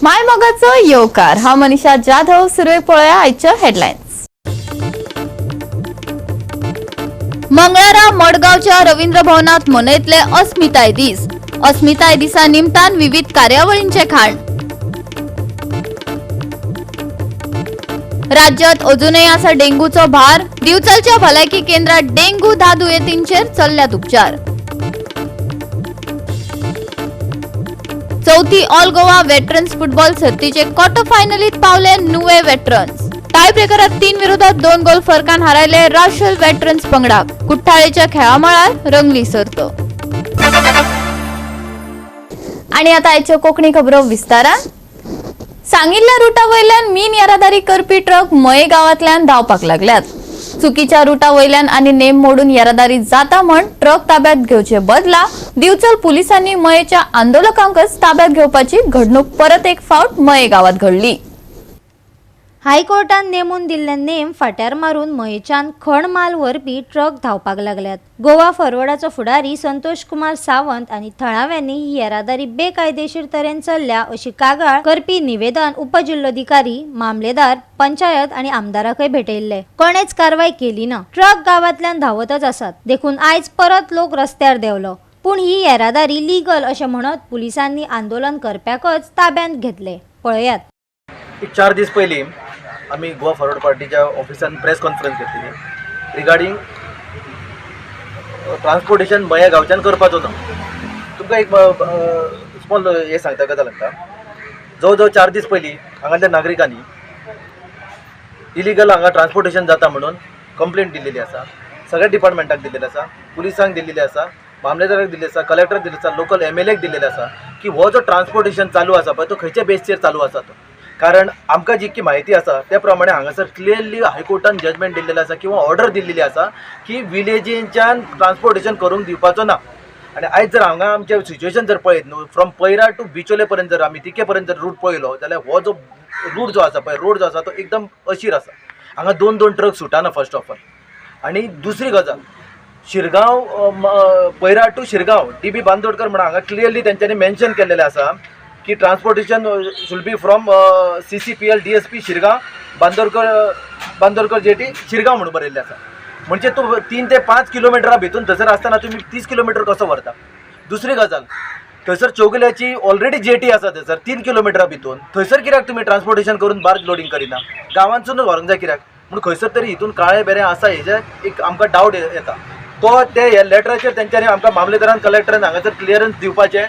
माय मगाचं येवकार हा मनीषा जाधव सुरवे पळया आयच्या हेडलाईन्स। मंगळारा मडगावच्या रवींद्र भवनात मनयतले अस्मिताय दीस। अस्मिताय दिसा निमतान विविध कार्यावळींचे खाण। राज्यात अजूनही असा डेंग्यूचो भार। दिवचलच्या भलायकी केंद्रात डेंग्यू 10 दुयेंतींचेर चल्ल्यात उपचार। चौथी ऑल गोवा वेटरन्स फुटबॉल सर्तीचे क्वार्टर फायनलीत पावले नुवे वेटरन्स। टाय ब्रेकरात 3 विरोधात 2 गोल फरकान हारायले राशल वेटरन्स पंगडाक। कुट्टाळेच्या खेळामळार रंगली सर्त। आणि आता आयच्यो कोंकणी खबरो विस्तारान। सांगिल्ल्या रुटा वयल्यान मीन येरादारी करपी ट्रक मये गावांतल्यान धांवपाक लागल्यात। चुकीच्या रुटा वयल्यान आणि नेम मोडून येरादारी जाता म्हण ट्रक ताब्यात घेवचे बदला दिवचल पुलिसांनी मयेच्या आंदोलकांकच ताब्यात घेवपाची घडणूक परत एक फावट मये गावात घडली। हायकोर्टान नेमून दिल्ले नेम फाट्यार मारून मयेच्यान खण माल व्हरपी ट्रक धांवपाक लागल्यात। गोवा फॉरवर्डाचो फुडारी संतोष कुमार सावंत आणि थळाव्यांनी ही येरादारी बेकायदेशीर तरेन चल्ल्या अशी कागाळ करपी निवेदन उपजिल्लोधिकारी, मामलेदार, पंचायत आणि आमदाराकय भेटयल्ले। कोणेच कारवाई केली ना। ट्रक गावांतल्यान धांवतच आसात। देखून आयज परत लोक रस्त्यार देवलो। पूण ही येरादारी लीगल अशें म्हणत पुलिसांनी आंदोलन करप्याकच ताब्यात घेतले। पळयात। 4 दीस पयलीं आमी गोवा फॉरवर्ड पार्टीच्या ऑफिसान प्रेस कॉन्फरन्स घेतली रिगार्डिंग ट्रान्सपोर्टेशन मया गांवच्यान करपाचो ना। तुमकां एक स्मॉल हे सांगता गजाल सांगता। जवळ जवळ 4 दीस पयलीं हांगातल्या नागरिकांनी इलिगल हांगा ट्रान्सपोर्टेशन जाता म्हणून कंप्लेंट दिल्ली आसा। सगळ्या डिपार्टमेंटाक दिल्लेली आसा, पुलिसांक दिल्ली आसा, मामलेदाराक दिल्ली आसा, कलेक्टराक दिल्ली आसा, लोकल MLAक दिल्लेले आसा की हो जो ट्रान्सपोर्टेशन चालू आसा पळय तो खंयच्या बेसचेर चालू आसा तो। कारण आमकां जितकी माहिती आसा त्या प्रमाणे हांगासर क्लियरली हायकोर्टान जजमेंट दिल्लेलें आसा किंवा ऑर्डर दिल्ली आसा की विलेजींच्यान ट्रान्सपोर्टेशन करूंक दिवपाचो ना। आनी आयज जर हांगा आमचें सिच्युएशन जर पळयत न्हू फ्रॉम पैरा टू बिचोले पर्यंत जर आमी तिके पर्यंत जर रूट पळयलो जाल्यार हो जो रूट जो आसा पळय रोड जो आसा तो एकदम अशीर आसा। हांगा 2 ट्रक सुटाना फर्स्ट ऑफ ऑल। आनी दुसरी गजाल Shirgaon para two Shirgaon DB Bandodkar म्हणून हांगा क्लियरली तेंच्यांनी मेन्शन केल्लेलें आसा की transportation should be from CCPL DSP Shirgaon Bandodkar jetty Shirgaon म्हणून बरयल्लें आसा। म्हणजे तूं 3 ते 5 किलोमिटरा भितून थंयसर आसतना तुमी 30 किलोमिटर कसो व्हरता। दुसरी गजाल थंयसर चौगुल्याची ऑलरेडी जेटी आसा थंयसर 3 किलोमिटरा भितून थंयसर कित्याक तुमी ट्रान्सपोर्टेशन करून बार्ज लोडिंग करिना? गांवांतसूनच व्हरोंक जाय कित्याक? म्हणून खंयसर तरी हितून काळें बेरें आसा हेजे एक आमकां डावट येता। तो ते लेटराचेर तेंच्यांनी आमकां मामलेदारान कलेक्टरान हांगासर क्लियरन्स दिवपाचें।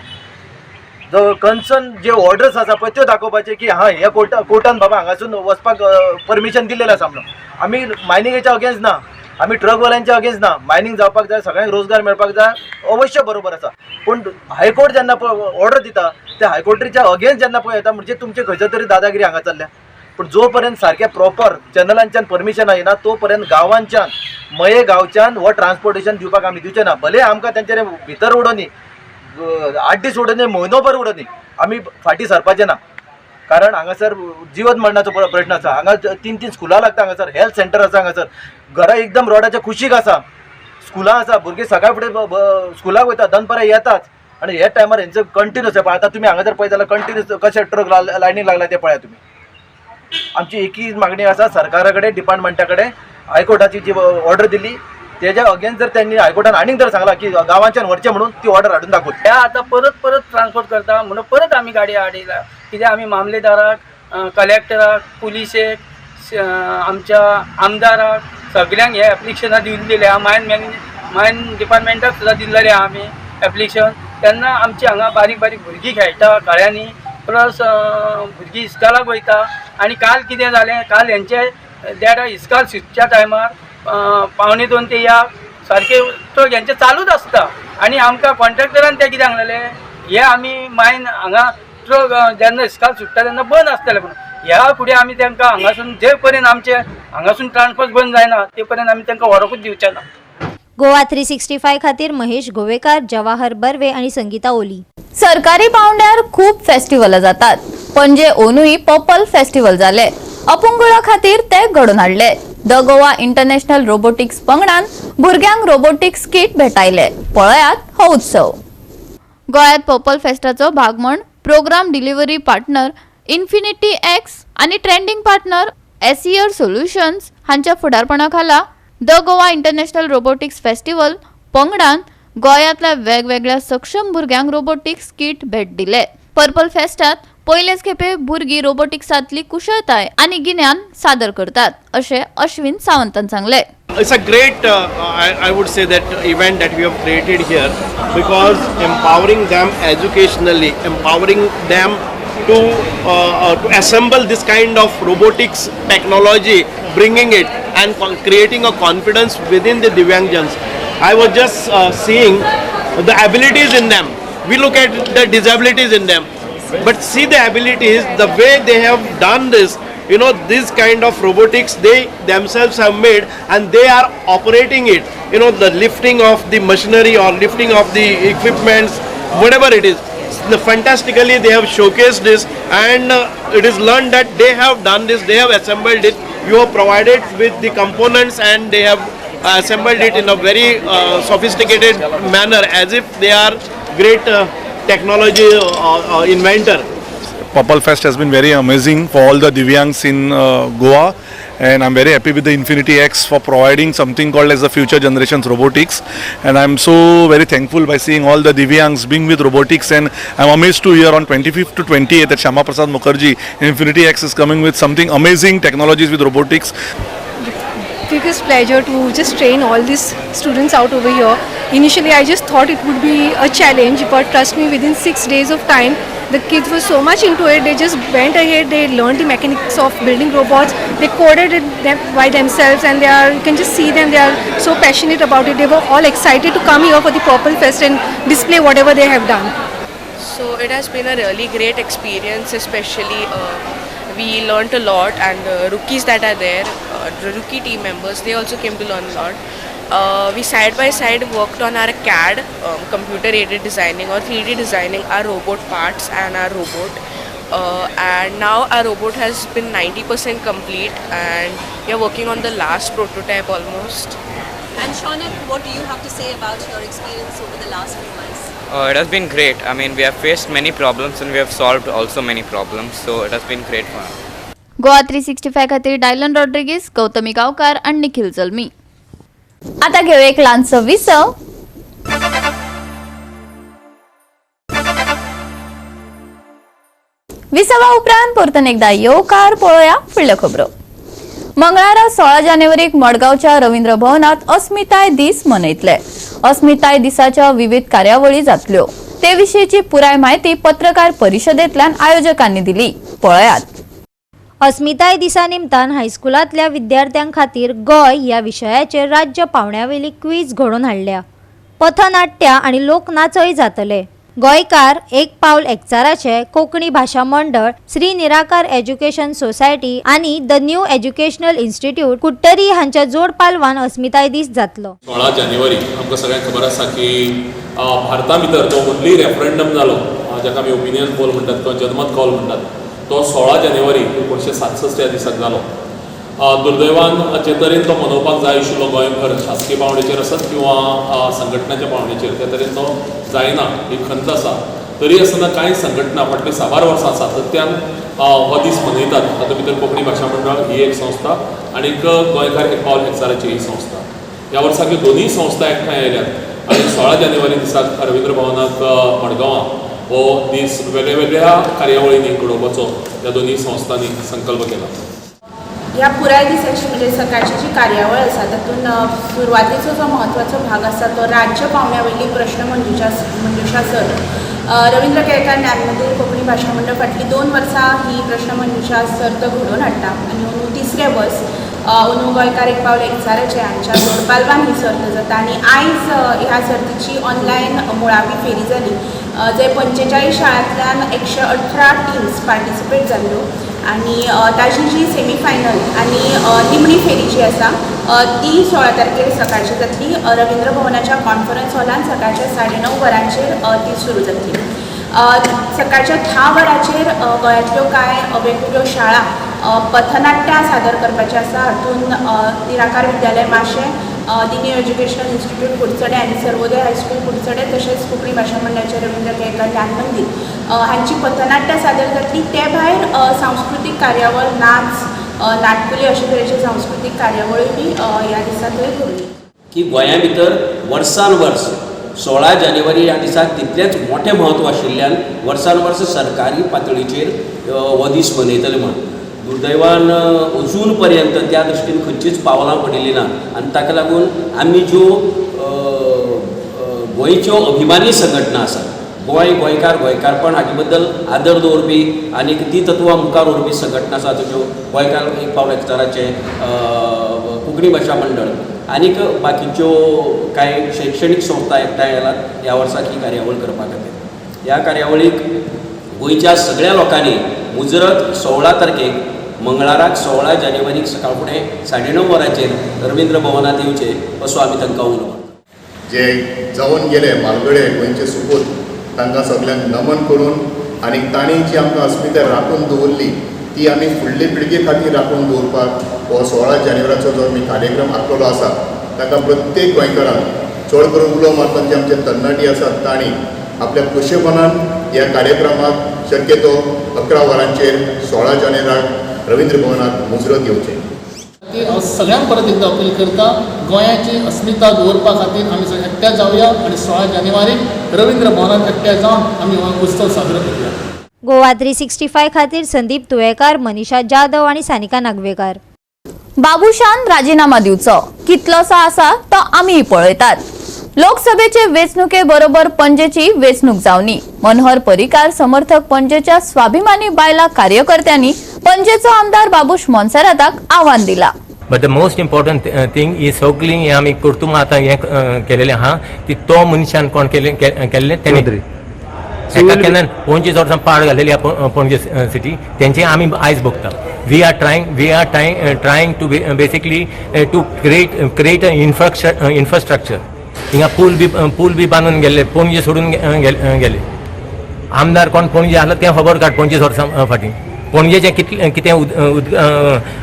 जो कन्सर्न जे ऑर्डर्स आसा पळय त्यो दाखोवपाचे की हां ह्या कोर्टान बाबा हांगासून वचपाक परमिशन दिल्लेलें आसा म्हणून। आमी मायनिंगेच्या अगेन्स्ट ना, आमी ट्रकवाल्यांच्या अगेन्स्ट ना। मायनिंग जावपाक जाय, सगळ्यांक रोजगार मेळपाक जाय, अवश्य बरोबर आसा। पूण हायकोर्ट जेन्ना ऑर्डर दिता त्या हायकोर्टीच्या अगेन्स्ट जेन्ना पळय येता म्हणजे तुमचे खंयच्या तरी दादागिरी हांगा चल्ल्या। पूण जो पर्यंत सारकें प्रॉपर चॅनलांच्यान परमिशन येना तो पर्यंत गांवांच्यान मये गांवच्यान हो ट्रान्सपोर्टेशन दिवपाक आमी दिवचें ना। भले आमकां तेंचे भितर उडोवनी 8 दीस उडोवनी, म्हयनोभर उडोवनी, आमी फाटीं सरपाचें ना। कारण हांगासर जिवत मरणाचो प्रश्न आसा। हांगा 3 स्कुलां लागता, हांगासर हेल्थ सेंटर आसा, हांगासर घरां एकदम रोडाच्या कुशीक आसा, स्कुलां आसा, भुरगीं सकाळ फुडें स्कुलाक वयता, दनपारां येताच। आनी हे टायमार हेंचो कंटिन्यूस आतां तुमी हांगा जर पळयत जाल्यार कंटिन्यूस कशे ट्रक लायनीक लागला ते पळया तुमी। आमची एकच मागणी आसा सरकारा कडेन, डिपार्टमेंटा कडेन, हायकोर्टाची जी ऑर्डर दिल्ली तेज्या अगेन्स्ट जर त्यांनी हायकोर्टान आनीक जर सांगला की गांवांच्यान व्हरचें म्हणून ती ऑर्डर हाडून दाखोवची। त्या आता परत ट्रान्सपोर्ट करता म्हणून परत आमी गाडी हाडयला कित्याक आमी मामलेदाराक, कलेक्टराक, पुलिसेक, आमच्या आमदाराक सगळ्यांक हे एप्लिकेशनां दिल्लेले आहा। मायन डिपार्टमेंटाक सुद्दां दिल्लेलें आहा आमी एप्लिकेशन। तेन्ना आमची हांगा बारीक भुरगीं खेळटा कळ्यांनी, प्लस भुरगीं इस्कॉलाक वयता। आनी काल कितें जालें, काल हेंचे डॅडा इस्कॉल सुटच्या टायमार 1:45 ते या सारखे ट्रक हेंचे चालूच आसता। आनी आमकां कॉन्ट्रॅक्टरान ते कितें सांगलेलें हे आमी मायन हांगा ट्रक जेन्ना इस्कॉल सुट्टा तेन्ना बंद आसतलें म्हणून। ह्या फुडें आमी तांकां हांगासून जे पर्यंत आमचे हांगासून ट्रान्सपोर्ट बंद जायना ते पर्यंत आमी तांकां व्हरोंकूच दिवचे ना। गोवा 365 खातीर महेश गोवेकार, जवाहर बर्वे आणि संगीता ओली। सरकारी पावंड्यार खूप फेस्टिवल जातात, पणजे ओनूय पर्पल फेस्टिवल जाले। अपंगुळा खातीर ते घडोवन हाडले। द गोवा इंटरनॅशनल रोबोटिक्स पंगडान भुरग्यांक रोबोटिक्स किट भेटायले। पळयात हो उत्सव। गोयात पर्पल फेस्टाचो भाग म्हण programme delivery partner Infinity X आणि ट्रेंडिंग पार्टनर एसियर सोल्युशन्स हांच्या फुडारपणाखाला the Goa international robotics festival पंगडान गोंयांतल्या वेगवेगळ्या सक्षम भुरग्यांक रोबोटिक्स किट भेट दिले. पर्पल फेस्टात पयलेच खेपे भुरगीं रोबोटिक्सांतली कुशळटाय आनी गिन्यान सादर करतात अशें अश्विन सावंतान सांगले. It's a great, I would say that event that we have created here, because empowering them educationally, empowering them to assemble this kind of robotics technology, bringing it and creating a confidence within the Divyangjans. I was just seeing the abilities in them. We look at the disabilities in them, but see the abilities, the way they have done this. You know, this kind of robotics they themselves have made, and they are operating it. You know, the lifting of the machinery or lifting of the equipments, whatever it is. Fantastically they have showcased this, and it is learned that they have done this, they have assembled it. You have provided with the components, and they have assembled it in a very sophisticated manner, as if they are great technology inventor. Purple Fest has been very amazing for all the Divyangs in Goa, and I'm very happy with the Infinity X for providing something called as the Future Generations Robotics, and I'm so very thankful by seeing all the Divyangs being with robotics, and I'm amazed to hear on 25th to 28th that Shama Prasad Mukherjee Infinity X is coming with something amazing technologies with robotics. Biggest pleasure to just train all these students out over here. Initially I just thought it would be a challenge, but trust me, within 6 days of time the kids were so much into it. They just went ahead, they learned the mechanics of building robots, they coded it by themselves, and you can just see them, they are so passionate about it. They were all excited to come here for the Purple Fest and display whatever they have done. So it has been a really great experience, especially we learnt a lot, and the rookies that are there, the rookie team members, they also came to learn a lot. We side by side worked on our CAD, computer aided designing or 3D designing our robot parts and our robot, and now our robot has been 90% complete, and we are working on the last prototype almost. And Shaunak, what do you have to say about your experience over the last few months? It has been great. I mean, we have faced many problems and we have solved also many problems, so it has been great fun. Goa 365 खातीर Dylan Rodrigues, Gautami गांवकार आणि निखिल जल्मी. आता घेऊ एक ल्हानसो विसव. विसवा उपरांत परतून एकदा येवकार पळोवया फुडल्यो खबरो. मंगळारा 16 जानेवारीक मडगांवच्या रवींद्र भवनात अस्मिताय दीस मनयतले. अस्मिताय दिसाच्या विविध कार्यावळी जातल्यो. ते विशींची पुराय माहिती पत्रकार परिशदेंतल्यान आयोजकांनी दिली. पळयात. अस्मिताय दिसा निमतान हायस्कुलांतल्या विद्यार्थ्यां खातीर गोंय ह्या विशयाचेर राज्य पावण्यावेली क्विज घडोवन हाडल्या. पथनाट्य आनी लोकनाचय जातले. गोंयकार एक पावल एकचाराचे कोंकणी भाशा मंडळ, श्री निराकार एज्युकेशन सोसायटी आनी द न्यू एज्युकेशनल इन्स्टिट्यूट कुट्टरी हांच्या जोड पालवान अस्मिताय दीस जातलो. 16 जानेवारी आमकां सगळ्यांक खबर आसा की भारता भितर तो ओन्ली रेफरंडम जालो, जाका आमी ओपिनियन पोल म्हणटात किंवा जनमत कौल म्हणटात, तो 16 जानेवारी 1967 ह्या दिसाक जालो. दुर्दैवान जे तरेन तो मनोवपाक जाय आशिल्लो गोंयभर शासकीय पावंड्याचेर आसत किंवा संघटनाच्या पावंड्याचेर, त्या तरेन तो जायना ही खंत आसा. तरी आसतना कांय संघटना फाटलीं 6 वर्सां सातत्यान हो दीस मनयतात. तातूंत भितर कोंकणी भाशा मंडळ ही एक संस्था आनी गोंयकार एक पावल एकचाराची ही संस्था. ह्या वर्साक ह्यो दोनूय संस्था एकठांय आयल्यात आनी 16 जानेवारी दिसाक रवींद्र भवनाक मडगांवां हो दीस वेगळ्या वेगळ्या कार्यावळींनी घडोवपाचो ह्या दोनूय संस्थांनी संकल्प केला. ह्या पुराय दिसाची म्हणजे सकाळची जी कार्यावळ आसा तातूंत सुरवातेचो जो म्हत्वाचो भाग आसा तो राज्य पावण्यावेली प्रश्न मंजुषा सर. रवींद्र केळकर ज्ञानमंदिर कोंकणी भाशा मंडळ फाटलीं 2 वर्सां ही प्रश्न मंजुषा सर्त घडोवन हाडटा आनी अंदू 3रे वर्स अंदू गोंयकार एक पावल एकचाराचे हांच्या जोडपालवान ही सर्त जाता. आनी आयज ह्या सर्तीची ऑनलायन मुळावी फेरी जाली. जे 45 शाळांतल्यान 118 टिम्स पार्टिसिपेट जाल्ल्यो आनी ताजी जी सेमी फायनल आनी निमणी फेरी जी आसा ती 16 तारखेर सकाळची जातली. रवींद्र भवनाच्या कॉन्फरन्स हॉलान सकाळच्या 9:30 वरांचेर ती सुरू जातली. सकाळच्या 10 वरांचेर गोंयांतल्यो कांय वेगवेगळ्यो शाळा पथनाट्यां सादर करपाचें आसा. हातूंत निराकार विद्यालय माशें, दिनी एज्युकेशनल इन्स्टिट्यूट कुडचडे आनी सर्वोदय हायस्कूल कुडचडे तशेंच कोंकणी भाशा मंडळाचे रवींद्र केळकर ज्ञान मंदिर हांची पथनाट्य सादर जातली. ते भायर सांस्कृतीक कार्यावळ, नाच, नाटकुली अशे तरेचे सांस्कृतीक कार्यावळी बी ह्या दिसा थंय घडली. की गोंया भितर वर्सान वर्स 16 जानेवारी ह्या दिसाक तितलेंच मोठें म्हत्व आशिल्ल्यान वर्सान वर्स सरकारी पातळीचेर हो दीस मनयतले म्हण. दुर्दैवान अजून पर्यंत त्या दृश्टीन खंयचीच पावलां पडिल्लीं नात आनी ताका लागून आमी ज्यो गोंयच्यो अभिमानी संघटना आसात, गोंयकारपण हाचे बद्दल आदर दवरपी आनी ती तत्वां मुखार व्हरपी संघटना आसात, ज्यो गोंयकार एक पावल एकचाराचे कोंकणी भाशा मंडळ आनीक बाकीच्यो कांय शैक्षणीक संस्था एकठांय येयल्यात ह्या वर्साक ही कार्यावळ करपा खातीर. ह्या कार्यावळीक गोंयच्या सगळ्या लोकांनी मुजरत 16 तारखेक मंगळाराक 16 जानेवारीक सकाळ फुडें 9:30 वरांचेर रवींद्र भवनांत येवचे असो आमी तांकां उलोवप. जे जावन गेले म्हालगडे गोंयचे सुपूत तांकां सगळ्यांक नमन करून आनी तांणी जी आमकां अस्मिताय राखून दवरली ती आमी फुडले पिळगे खातीर राखून दवरपाक हो 16 जानेवारीचो जो आमी कार्यक्रम आंखलेलो आसा ताका प्रत्येक गोंयकाराक चड करून उलो मारतात जे आमचे तरणाटी आसात तांणी आपल्या खुशेपणान ह्या कार्यक्रमाक शक्यतो 11 वरांचेर 16 जानेवाराक रवींद्र भवनात मुजरत येवचें. हांव सगळ्यांक परत एकदां अपील करता, गोंयाची अस्मिता दवरपा खातीर आमी सगळे एकठांय जावया आनी 16 जानेवारीक रवींद्र भवनात एकठांय जावन आमी हो उत्सव साजरो करूया. गोवा 365 खातीर संदीप तुळेकार, मनीषा जाधव आणि सानिका नागवेकर. बाबुशान राजीनामा दिवचो कितलोसो आसा तो आमी पळयतात. लोकसभेचे वेंचणुके बरोबर पणजेची वेंचणूक जावनी. मनोहर पर्रीकार समर्थक पणजेच्या स्वाभिमानी बायला कार्यकर्त्यांनी पणजेचो आमदार बाबूश मोन्सेराताक आव्हान दिला. But the most important thing he सगळी आमी कुटुंब आतां हें केलेलें आहा ती तो मनशान कोण केल्लें तेणी एका केन्नान 25 वर्सां पाड घालेली पणजे सिटी तेंचे आमी आयज भोगता. We are trying to basically to create a infrastructure. हिंगा पूल बी बांदून गेल्ले, पणजे सोडून गेले. आमदार कोण पणजे आसलो तें खबर काड 25 वर्सां फाटीं. पणजेचें कितें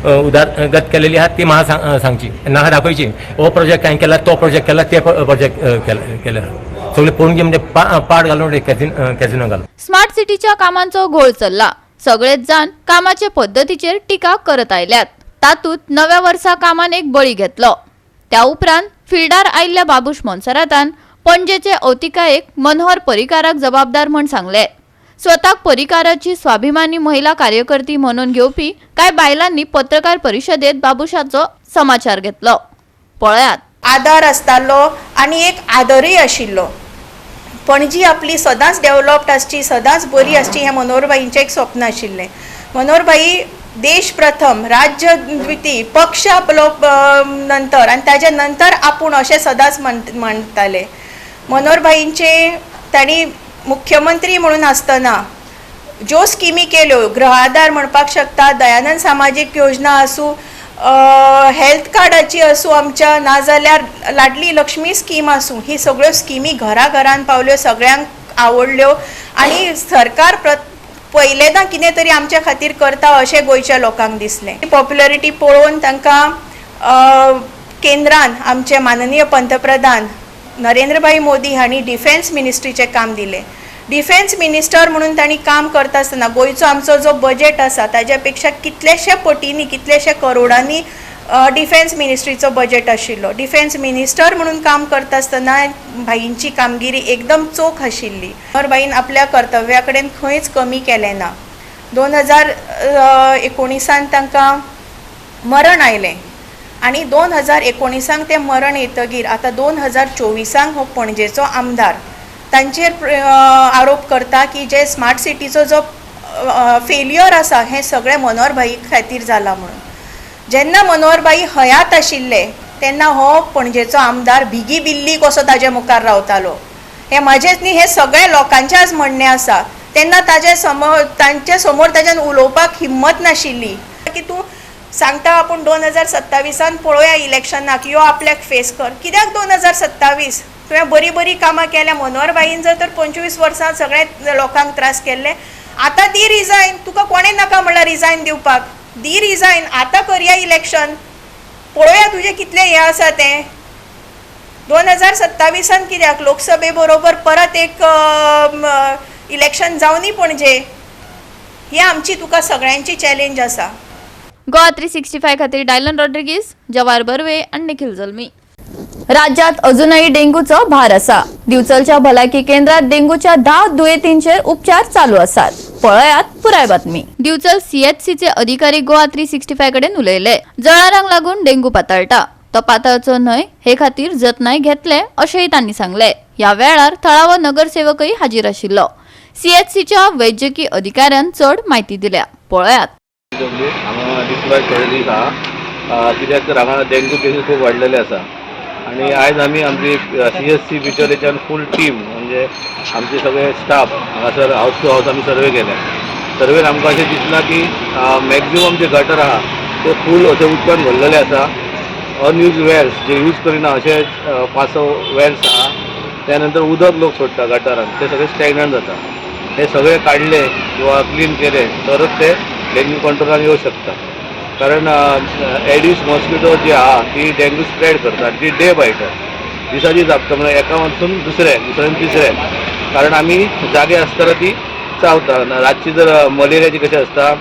उदरगत केलेली आहा ती म्हाका सांगची, नाका दाखोवची. हो प्रोजेक्ट हांवें केला, तो प्रोजेक्ट केला, ते प्रोजेक्ट केले. सगळे पणजे म्हणजे पाड घालून कॅसिनो घालून. स्मार्ट सिटीच्या कामांचो घोळ चल्ला. सगळेच जाण कामाचे पद्धतीचेर टिका करत आयल्यात. तातूंत नव्या वर्सा कामान एक बळी घेतलो. त्या उपरांत फिल्डार आयिल्ल्या बाबूश मोन्सेरातान पणजेचे औतिकायेक मनोहर पर्रीकाराक जबाबदार म्हूण सांगले. स्वताक पर्रीकाराची स्वाभिमानी महिला कार्यकर्ती म्हणून घेवपी कांय बायलांनी पत्रकार परिशदेत बाबूशाचो समाचार घेतलो. पळयात. आदर आसतालो आनी एक आदरूय आशिल्लो. पणजी आपली सदांच डेव्हलप्ड आसची, सदांच बरी आसची हें मनोहरबाईंचें एक स्वप्न आशिल्लें. मनोहरबाई देश प्रथम, राज्य द्वितीय, पक्ष आपलो नंतर आनी ताजे नंतर आपूण अशें सदांच म्हणटाले. मनोहरबाईंचे तांणी मुख्यमंत्री म्हणून आसतना ज्यो स्किमी केल्यो, गृह म्हणपाक शकता, दयानंद सामाजीक योजना आसूं, हेल्थ कार्डाची आसूं आमच्या, नाजाल्यार लाडली लक्ष्मी स्कीम आसूं, ही सगळ्यो स्किमी घरान पावल्यो, सगळ्यांक आवडल्यो आनी सरकार पयलेदां कितें तरी आमच्या खातीर करता अशें गोंयच्या लोकांक दिसलें. पॉप्युलरिटी पळोवन तांकां केंद्रान आमचे माननीय पंतप्रधान नरेंद्रभाई मोदी हांणी डिफेन्स मिनिस्ट्रीचें काम दिलें. डिफेन्स मिनिस्टर म्हणून तांणी काम करता आसतना गोंयचो आमचो जो बजेट आसा ताज्या पेक्षा कितलेशे पटींनी, कितलेशे करोडांनी डिफेन्स मिनिस्ट्रीचो बजेट आशिल्लो. डिफेन्स मिनिस्टर म्हणून काम करता आसतना भाईंची कामगिरी एकदम चोख आशिल्ली. मनोहरबाईन आपल्या कर्तव्या कडेन खंयच कमी केलें ना. 2019 तांकां मरण आयलें आनी 2019 तें मरण येतगीर आतां 2024 हो पणजेचो आमदार तांचेर आरोप करता की जे स्मार्ट सिटीचो जो फेल्युअर आसा हें सगळें मनोहरबाई खातीर जाला म्हणून. जेन्ना मनोहरबाई हयात आशिल्ले तेन्ना हो पणजेचो आमदार भिगी बिल्ली कसो ताजे मुखार रावतालो. हें म्हाजेच न्ही, हें सगळें लोकांचें आज म्हणणें आसा. तेन्ना तांचे समोर ताच्यान उलोवपाक हिम्मत नाशिल्ली की तूं सांगता आपूण 2027 पळोवया इलेक्शनाक, यो आपल्याक फेस कर. कित्याक 2027? तुवें बरी कामां केल्या. मनोहरबाईन जर तर 25 वर्सां सगळे लोकांक त्रास केल्ले. आतां दी रिजायन. तुका कोणें नाका म्हणल्यार रिजायन दिवपाक. दी रिजायन. आतां करया इलेक्शन, पळोवया तुजें कितलें हें आसा तें. 2027 कित्याक लोकसभे बरोबर परत एक इलेक्शन जावनी पणजे ही आमची तुका सगळ्यांची चॅलेंज आसा. गोवा 365 खातीर डायलन रॉड्रिगीस, जवाहर बर्वे आनी निखिल जल्मी. राज्यात अजूनही डेंग्यूचो भार असा. दिवचलच्या भलायकी केंद्रात डेंग्यूच्या 10 दुयेंतींचेर उपचार चालू आसात. पळयात पुराय बातमी. दिवचल CHCचे अधिकारी गोवा 365 कडेन उलयले. जळारांक लागून डेंग्यू पातळटा. तो पातळचो न्हय हे खातीर जतनाय घेतले अशेंय तांणी सांगले. ह्या वेळार थळावो नगरसेवकय हाजीर आशिल्लो. CHCच्या वैजकी अधिकाऱ्यान चड म्हायती दिल्या. पळयात. हांगा डिस्प्लाय दीस आहा कित्याक तर हांगा डेंग्यू केसीस खूब वाडलेले आसा आनी आयज आमी आमची CHC बिचोलेच्यान फूल टीम म्हणजे आमचे सगळे स्टाफ हांगासर हावस टू हावस आमी सर्वे केले. सर्वेन आमकां अशें दिसलां की मॅक्झिमम जे गटर आहा ते फूल अशे उदकान भरलेले आसा. अनयूज वेल्स जे यूज करिना अशे 5-6 वेल्स आहा. त्या नंतर उदक लोक सोडटा गटारान ते सगळे स्टॅग्नंट जाता. हे सगळे काडले किंवा क्लीन केले तरच ते डेंग्यू कंट्रोलान येवंक शकता. कारण एडिस मॉस्किटो जी आहा ती डेंग्यू स्प्रेड करता. ती डे बायटर दिसाची जापता म्हणजे एका वचून दुसऱ्यान तिसऱ्यान. कारण आमी जागे आसतना ती चावता. रातची जर मलेरियाची कशें आसता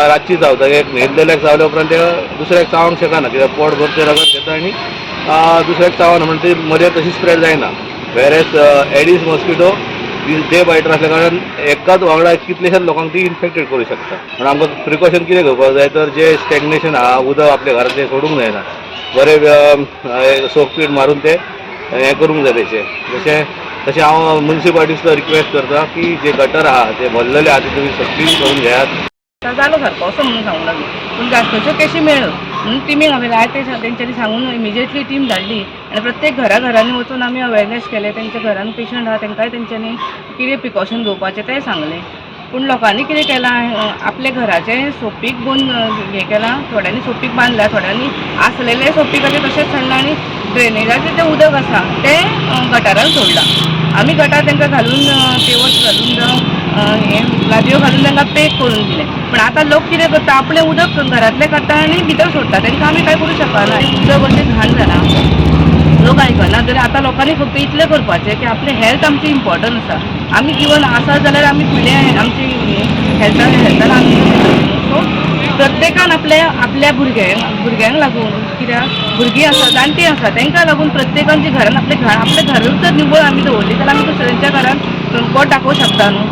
रातची चावता. एक न्हिदलेल्याक चावल्या उपरांत ते दुसऱ्याक चावंक शकना कित्याक पोट भरचे रगत घेता आनी दुसऱ्याक चावना म्हणजे ती मलेरिया तशी स्प्रेड जायना. वेरेस एडिस मॉस्किटो डे बायटर असल्या कारणान एकाच वांगडा कितलेशाच लोकांक ती इन्फेक्टेड करूं शकता. म्हणून आमकां प्रिकॉशन कितें घेवपाक जाय तर जे स्टॅग्नेशन आहा उदक आपल्या घरांतलें सोडूंक जायना. बरें सोकपीट मारून ते हें करूंक जाय तेचें. तशें हांव म्युनिसिपालिटीक रिक्वेस्ट करता की जे गटर आहा ते भरलेले आहा ते तुमी सक्तीन करून घेयात. जालो सारको असं म्हणून सांगूंक लागली पूण जास्तच्यो केशी मेळ्ळ्यो म्हणून टिमीक हांवें आयज तेंच्यांनी सांगून इमिजिएटली टीम धाडली आनी प्रत्येक घरांनी वचून आमी अवेरनेस केले. तेंच्या घरान पेशंट आहा तांकांय तेंच्यांनी कितें प्रिकॉशन घेवपाचें तें सांगलें. पूण लोकांनी कितें केलां आपल्या घराचें सोपीक हें केलां. थोड्यांनी सोपीक बांदल्या थोड्यांनी आसलेले सोपीकाचें तशेंच सोडलां आनी ड्रेनेजाचें जें उदक आसा तें गटारान सोडलां. आमी गटार तांकां घालून पेवर्स घालून हें लादयो घालून तांकां पॅक करून दिलें. पूण आतां लोक कितें करता आपलें उदक घरांतलें काडटा आनी भितर सोडटा. तांकां आमी कांय करूं शकना. उदक अशें घाण जालां. लोक आयकना जाल्यार आतां लोकांनी फक्त इतलें करपाचें की आपलें हेल्थ आमचें इम्पॉर्टंट आसा. आमी इवन आसा जाल्यार आमी फुडलें आमची हेल्थान आमी सो प्रत्येकान आपल्या भुरग्यांक लागून कित्याक भुरगीं आसा जाणटी आसा तांकां लागून प्रत्येकान जे घरान आपलें घरूच जर निवळ आमी दवरली जाल्यार आमी दुसऱ्यांच्या घरान बोट दाखोवंक शकता न्हू.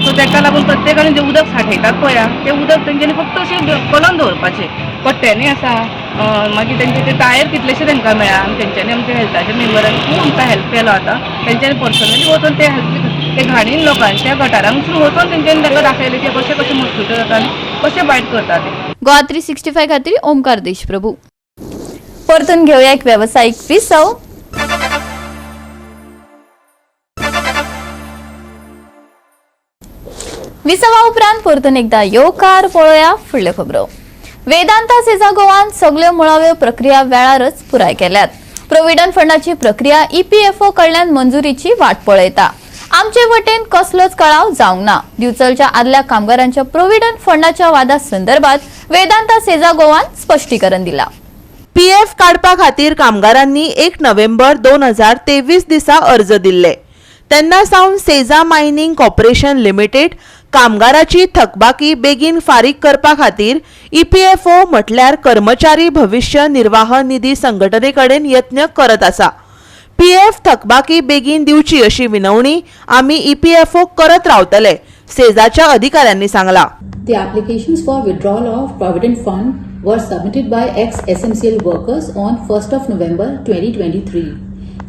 सो ताका लागून प्रत्येकान जें उदक साठयतात पळय तें उदक तेंच्यांनी फक्त अशें कलोन दवरपाचें. कट्ट्यांनी आसा मागीर तेंचे ते टायर कितलेशे तांकां मेळ्ळा आनी तेंच्यांनी आमच्या हेल्थाच्या मेंबरांनी खूब आमकां हेल्प केलो. आतां तेंच्यांनी पर्सनली वचून ते घाणीन लोकांच्या गटारांसून वचून तेंच्यांनी तांकां दाखयलें की कशें मॉस्किटो जाता आनी कशें बायट करता ते. गोवा 365 खातीर ओमकार देशप्रभू. परतून घेवया एक वेवसायीक विसव. विसवा उपरांत परतून एकदा येवकार पळोवया फुडल्यो खबरो. वेदांता सेजा गोवान सगळ्यो मुळाव्यो प्रक्रिया वेळारच पुराय केल्यात. प्रोव्हिडंट फंडाची प्रक्रिया EPFO कडल्यान मंजुरीची वाट पळयता. आमचे वटेन कसलोच कळाव जावंक ना. दिवचलच्या आदल्या कामगारांच्या प्रोव्हिडंट फंडाच्या वादा संदर्भात वेदांता सेजा गोवान स्पश्टीकरण दिला. PF काडपा खातीर कामगारांनी 1 नोव्हेंबर 2023 दिसा अर्ज दिल्ले. तेन्ना सावन सेजा मायनिंग कॉर्पोरेशन लिमिटेड कामगाराची थकबाकी बेगीन फारीक करपा खातीर EPFO म्हटल्यार कर्मचारी भविष्य निर्वाह निधी संघटने कडेन यत्न करत आसा. PF थकबाकी बेगीन दिवची अशी विनवणी आमी EPFO करत रावतले, सेजाच्या अधिकाऱ्यांनी सांगला. The applications for withdrawal of Provident Fund were submitted by ex-SMCL workers on 1st of November 2023.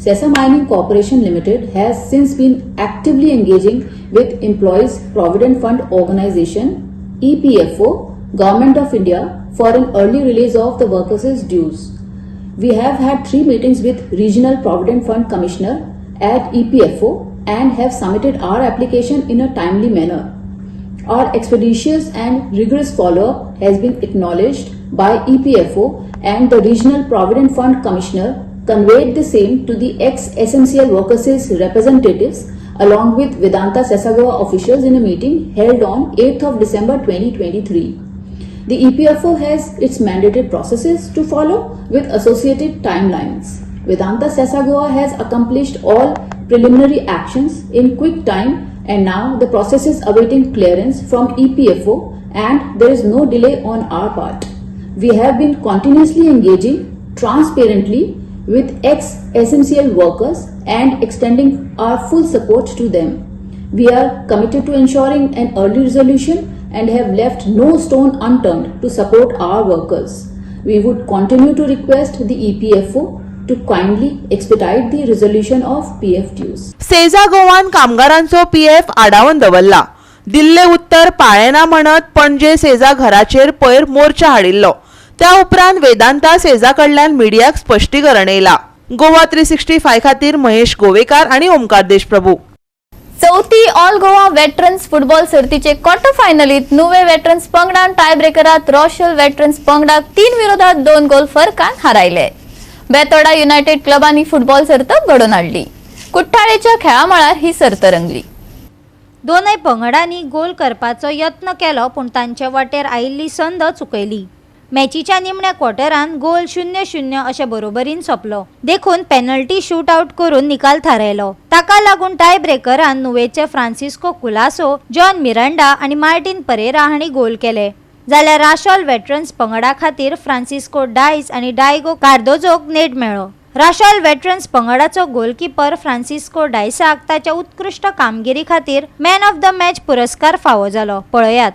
Sesa Mining Corporation Limited has since been actively engaging with Employees Provident Fund Organization (EPFO), Government of India for an early release of the workers' dues. We have had 3 meetings with Regional Provident Fund Commissioner at EPFO and have submitted our application in a timely manner. Our expeditious and rigorous follow-up has been acknowledged by EPFO, and the Regional Provident Fund Commissioner conveyed the same to the ex-SMCL workers' representatives along with Vedanta Sesagawa officials in a meeting held on 8th of December 2023. The EPFO has its mandated processes to follow with associated timelines. Vedanta Sesa Goa has accomplished all preliminary actions in quick time, and now the process is awaiting clearance from EPFO, and there is no delay on our part. We have been continuously engaging transparently with ex-SMCL workers and extending our full support to them. We are committed to ensuring an early resolution and have left no stone unturned to support our workers. We would continue to request the EPFO to kindly expedite the resolution of PF dues. सेजा गोवान कामगारांचो PF आडावन दवरला. दिल्ले उत्तर पाळेना म्हणत पणजे सेजा घराचेर पयर मोर्चा हाडिल्लो. त्या उपरांत वेदांता सेजा कडल्यान मिडियाक स्पश्टीकरण येयला. गोवा 365 खातीर महेश गोवेकार आणि ओमकार देशप्रभू. चौथी ऑल गोवा वेटरन्स फुटबॉल सर्तीचे क्वार्टर फायनलीत नुवे वेटरन्स पंगडान टाय ब्रेकरात रॉशल वेटरन्स पंगडाक 3-2 गोल फरकान हारायले. बेतोडा युनायटेड क्लबांनी फुटबॉल सर्त घडोवन हाडली. कुट्टाळेच्या खेळामळार ही सर्त रंगली. दोनय पंगडांनी गोल करपाचो यत्न केलो, पूण तांचे वाटेर आयिल्ली संद चुकयली. मॅचीच्या निमण्या क्वॉर्टरान गोल 0-0 अशे बरोबरीन सोंपलो. देखून पेनल्टी शूट आउट करून निकाल थारायलो. ताका लागून टाय ब्रेकरान नुवेचे फ्रांसिस्को कुलासो, जॉन मिरांडा आणि मार्टिन परेरा हांणी गोल केले. जाल्यार राशॉल वेटरन्स पंगडा खातीर फ्रांसिस्को डायस आणि डायगो कार्दोजोक नेट मेळ्ळो. राशॉल वेटरन्स पंगडाचो गोलकीपर फ्रांसिस्को डायसाक ताच्या उत्कृश्ट कामगिरी खातीर मॅन ऑफ द मॅच पुरस्कार फावो जालो. पळयात.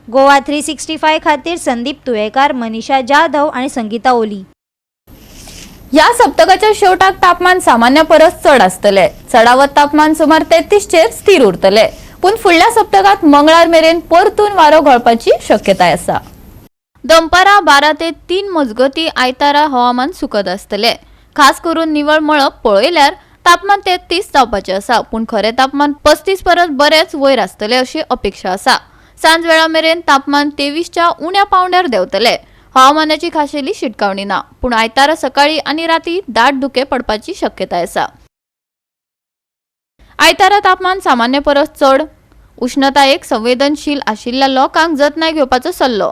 गोवा 365 खातीर संदीप तुयेकार, मनीषा जाधव आणि संगीता ओली. या सप्तकाच्या शेवटाक तापमान सामान्य परस चढ आसतले. चढावत तापमान सुमार 33 चेर स्थिर उरतले. पूण फुडल्या सप्तकात मंगळार मेरेन परतून वारो घोळपाची शक्यताय आसा. दनपारां 12 ते 3 मजगती आयतारा हवामान सुकत आसतले. खास करून निवळ मळब पळयल्यार तापमान 33 जावपाचे आसा, पूण खरे तापमान 35 परस बरेच वयर आसतले अशी अपेक्षा आसा. सांज वेळा मेरेन तापमान 23च्या उण्या पावंड्यार देंवतले. हवामानाची खाशेली शिटकावणी ना, पूण आयतारा सकाळी आनी राती दाट धुके पडपाची शक्यताय आसा. आयतारा तापमान सामान्य परस चढ. उष्णतायेक संवेदनशील आशिल्ल्या लोकांक जतनाय घेवपाचो सल्लो.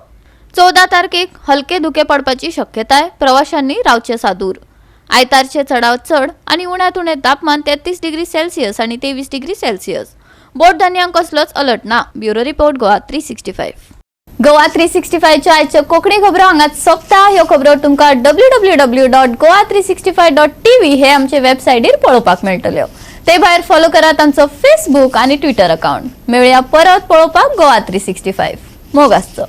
14 तारखेक हलके धुके पडपाची शक्यताय. प्रवाशांनी रावचे सादूर. आयतारचे चढाव चढ आनी उण्यांत उणें तापमान 33 डिग्री सेल्सियस आनी 23 डिग्री सेल्सियस. बोट धान्यांक कसलोच अलर्ट ना. Bureau report Goa 365. गोवा 365च्या आयच्यो कोंकणी खबरो हांगाच सोंपता. ह्यो खबरो तुमकां www.goa365.tv हे आमचे वेबसायटीर पळोवपाक मेळटल्यो. ते भायर फॉलो करात आमचो फेसबूक आनी ट्विटर अकाउंट. मेळुया परत पळोवपाक गोवा 365. मोग आसचो.